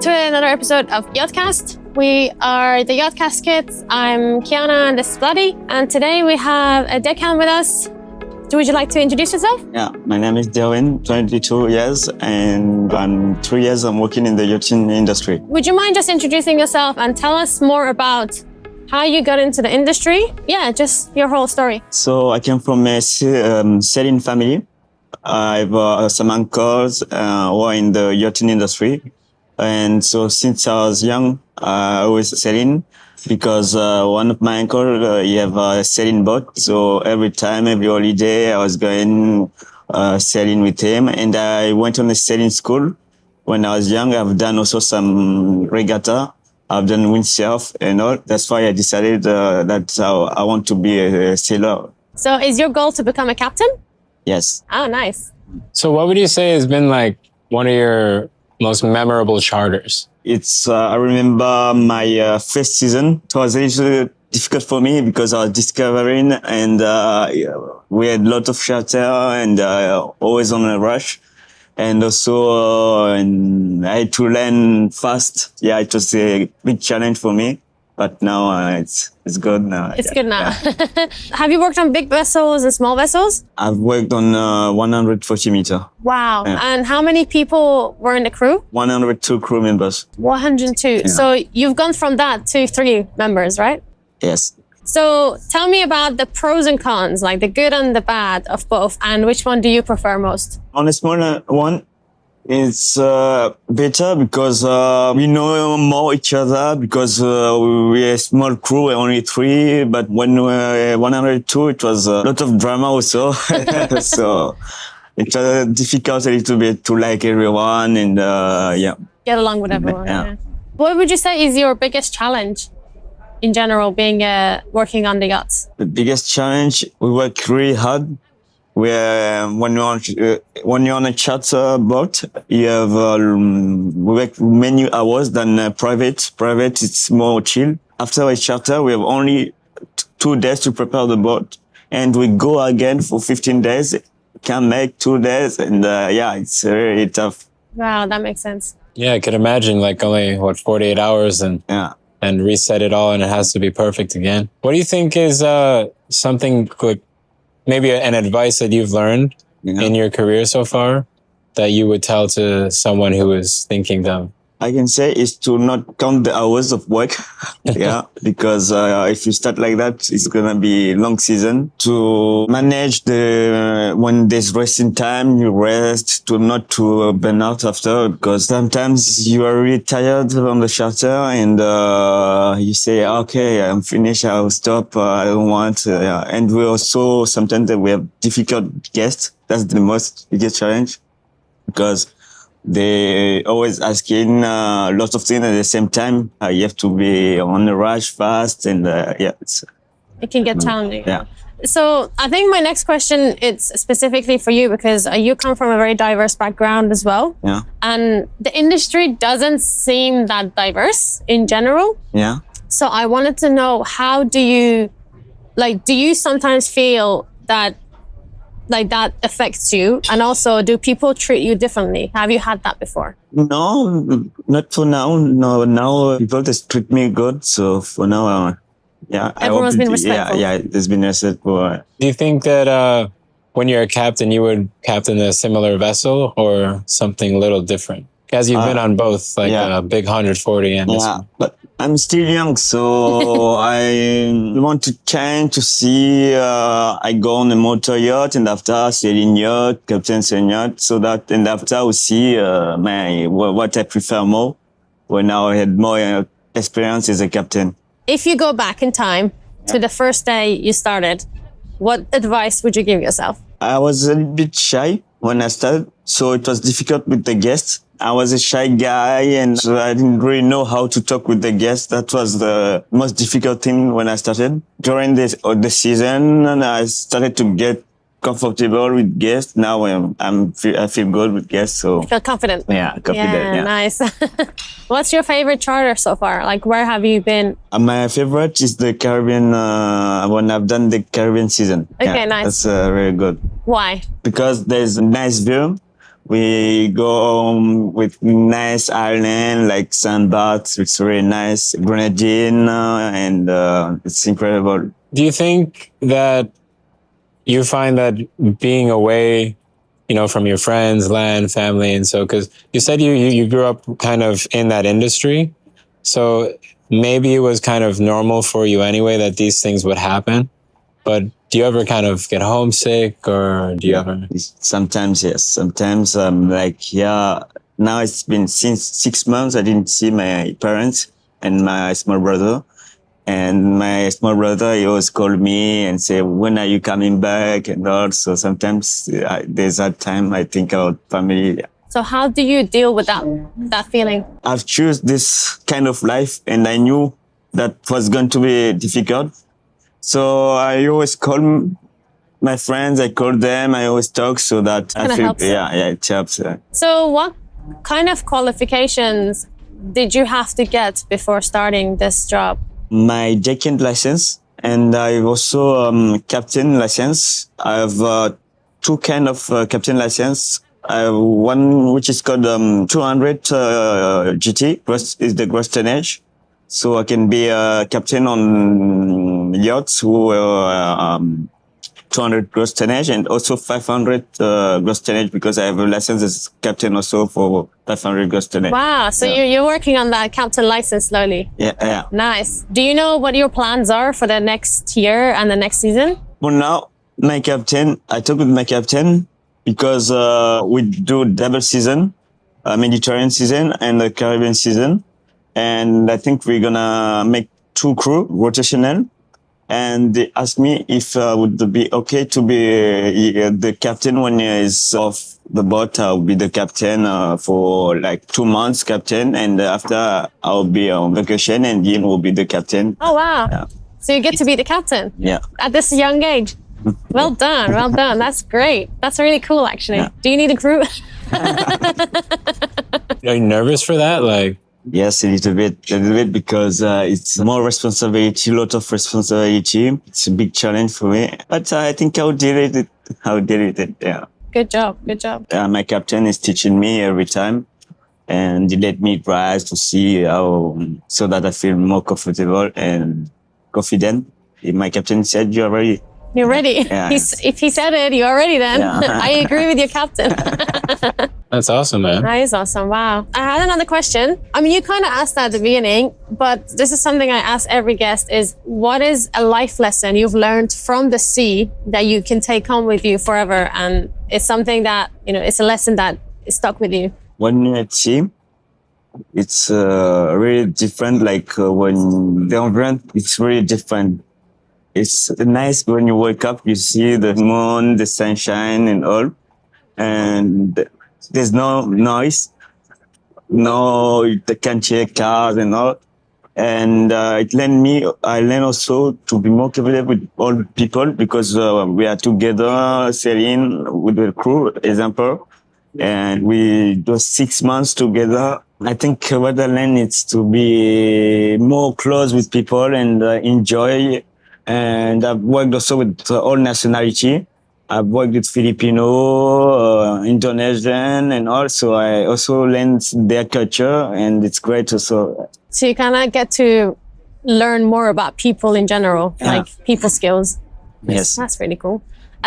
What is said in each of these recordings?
welcome to another episode of YACHTCAST. We are the YACHTCAST kids. I'm Kiana and this is Bloody. And today we have a Deckhand with us. Would you like to introduce yourself? Yeah, my name is Delvin, 22 years, and I'm 3 years I'm working in the yachting industry. Would you mind just introducing yourself and tell us more about how you got into the industry? Yeah, just your whole story. So I came from a sailing family. I have some uncles who are in the yachting industry. And so since I was young, I was sailing because one of my uncles, he have a sailing boat. So every holiday, I was going sailing with him. And I went on a sailing school. When I was young, I've done also some regatta. I've done windsurf and all. That's why I decided that I want to be a sailor. So is your goal to become a captain? Yes. Oh, nice. So what would you say has been like one of your most memorable charters? It's, I remember my first season. It was a little difficult for me because I was discovering and we had a lot of charter and always on a rush. And also and I had to learn fast. Yeah, it was a big challenge for me. But now it's good now. It's good now. Yeah. Have you worked on big vessels and small vessels? I've worked on 140 meter. Wow. Yeah. And how many people were in the crew? 102 crew members. 102. Yeah. So you've gone from that to 3 members, right? Yes. So tell me about the pros and cons, like the good and the bad of both, and which one do you prefer most? On a smaller one, it's better because we know more each other because we're a small crew, we're only 3. But when we were 102, it was a lot of drama also. So it was difficult a little bit to like everyone and yeah. Get along with everyone. Yeah. Yeah. What would you say is your biggest challenge in general, being working on the yachts? The biggest challenge, we work really hard. When you're on a charter boat, you have we work many hours than private. Private, it's more chill. After a charter, we have only 2 days to prepare the boat, and we go again for 15 days. Can make 2 days, and yeah, it's really tough. Wow, that makes sense. Yeah, I could imagine like only 48 hours and yeah. And reset it all, and it has to be perfect again. What do you think is something quick? Maybe an advice that you've learned in your career so far that you would tell to someone who is thinking them? I can say is to not count the hours of work. Yeah, because if you start like that, it's going to be long season. To manage when there's resting time, you rest, to not to burn out after, because sometimes you are really tired on the charter and you say, okay, I'm finished, I'll stop, I don't want. And we also, sometimes we have difficult guests. That's the most biggest challenge because they always asking lots of things at the same time. You have to be on the rush fast and yeah. It can get challenging. Yeah. So I think my next question is specifically for you because you come from a very diverse background as well. Yeah. And the industry doesn't seem that diverse in general. Yeah. So I wanted to know, how do you sometimes feel that that affects you? And also, do people treat you differently? Have you had that before? No, not for now. No, now people just treat me good. So for now, yeah. Everyone's been respectful. Yeah, there's been respectful. Do you think that when you're a captain, you would captain a similar vessel or something a little different? Because you've been on both, like a big 140 and this one. But I'm still young, so I want to change to see. I go on a motor yacht and after sailing yacht, captain sailing yacht, so that and after we see what I prefer more when I had more experience as a captain. If you go back in time to the first day you started, what advice would you give yourself? I was a bit shy when I started, so it was difficult with the guests. I was a shy guy and so I didn't really know how to talk with the guests. That was the most difficult thing when I started. During the season, and I started to get comfortable with guests. Now I feel good with guests. So you feel confident. Yeah, confident. Yeah. Nice. What's your favorite charter so far? Like, where have you been? My favorite is the Caribbean. When I've done the Caribbean season. Okay, nice. That's very good. Why? Because there's a nice view. We go with nice island like Sandbar. It's really nice. Grenadine, and it's incredible. Do you think that you find that being away, from your friends, land, family, and so, because you said you grew up kind of in that industry, so maybe it was kind of normal for you anyway that these things would happen, but do you ever kind of get homesick, or do you ever? Sometimes, yes. Sometimes I'm like, yeah, now it's been since 6 months I didn't see my parents and my small brother. And my small brother, he always call me and say, when are you coming back? And also sometimes there's that time I think about family. So how do you deal with that feeling? I've choose this kind of life and I knew that was going to be difficult. So I always call my friends, I call them, I always talk so that I feel, it helps. So what kind of qualifications did you have to get before starting this job? My Deckhand license, and I have also captain license. I have two kind of captain license. I have one which is called 200 GT, is the gross tonnage. So I can be a captain on yachts who 200 gross tonnage and also 500 gross tonnage because I have a license as captain also for 500 gross tonnage. Wow, so you're working on that captain license slowly. Yeah. Nice. Do you know what your plans are for the next year and the next season? For now, I talked with my captain because we do double season, Mediterranean season and the Caribbean season. And I think we're gonna make 2 crew rotational. And they asked me if would be okay to be the captain when he is off the boat. I'll be the captain for like 2 months, captain, and after I'll be on vacation, and Dean will be the captain. Oh wow! Yeah. So you get to be the captain? Yeah. At this young age. Well done, well done. That's great. That's really cool, actually. Yeah. Do you need a crew? Are you nervous for that? Like. Yes, a little bit, because it's more responsibility, a lot of responsibility. It's a big challenge for me, but I think I'll deal with it. Yeah. Good job. My captain is teaching me every time, and he let me drive to see how, so that I feel more comfortable and confident. My captain said, "You're ready." You're ready. Yeah. If he said it, you're ready then. Yeah. I agree with your captain. That's awesome, man. That is awesome. Wow. I had another question. I mean, you kind of asked that at the beginning, but this is something I ask every guest is, what is a life lesson you've learned from the sea that you can take home with you forever? And it's something that, it's a lesson that is stuck with you. When you're at sea, it's really different. Like when the environment, it's really different. It's nice when you wake up, you see the moon, the sunshine and all. And there's no noise. You can't hear cars and all. And I learned also to be more capable with all people because we are together sailing with the crew, example. And we do 6 months together. I think what I learned is to be more close with people and enjoy. And I've worked also with all nationality. I've worked with Filipino, Indonesian, and also I also learned their culture, and it's great also. So you kind of get to learn more about people in general, like people skills. Yes. That's really cool.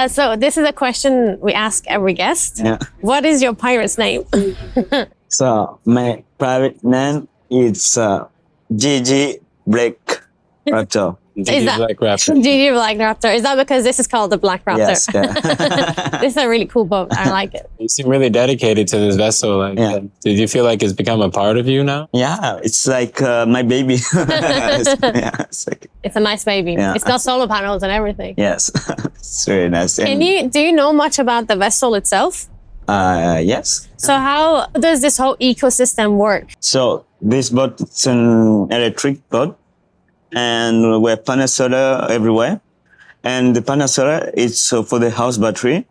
So this is a question we ask every guest. Yeah. What is your pirate's name? So my private name is GG Black Raptor. GG Black Raptor. GG Black Raptor. Is that because this is called the Black Raptor? Yes. Yeah. This is a really cool boat. I like it. You seem really dedicated to this vessel. Did you feel like it's become a part of you now? Yeah, it's like my baby. It's a nice baby. Yeah. It's got solar panels and everything. Yes, it's very nice. Do you know much about the vessel itself? Yes. So how does this whole ecosystem work? So this boat, it's an electric boat. And we have panel solar everywhere. And the panel solar is for the house battery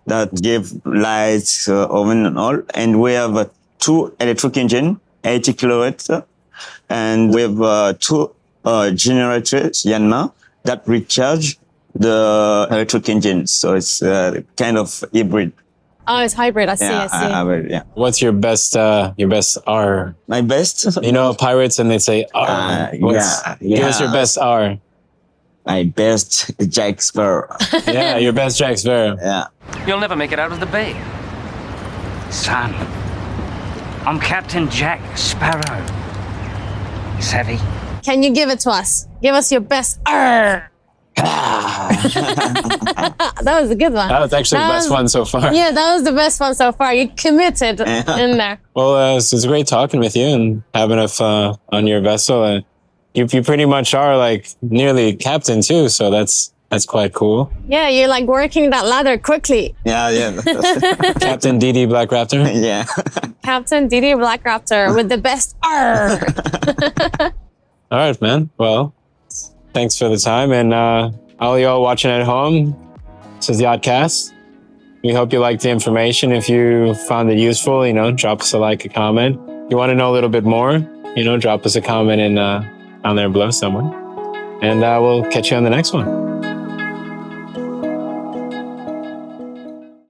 that give lights, oven and all. And we have 2 electric engine, 80 kilowatts. And we have 2 generators, Yanma, that recharge the electric engine. So it's kind of hybrid. Oh, it's hybrid. I see. Yeah, I see. yeah. What's your best R? My best. You know, pirates and they say R. Give us your best R. My best Jack Sparrow. Yeah, your best Jack Sparrow. Yeah. You'll never make it out of the bay. Son, I'm Captain Jack Sparrow. Savvy? Can you give it to us? Give us your best R. That was a good one. That was actually the best one so far. Yeah, that was the best one so far. You committed in there. Well, it's great talking with you and having us on your vessel. You pretty much are like nearly captain too, so that's quite cool. Yeah, you're like working that ladder quickly. Yeah. Captain DD Black Raptor. Yeah. Captain DD Black Raptor with the best R. All right, man. Well, thanks for the time. And all y'all watching at home, this is YACHTCAST. We hope you liked the information. If you found it useful, drop us a like, a comment. If you want to know a little bit more, drop us a comment in down there below somewhere. And we'll catch you on the next one.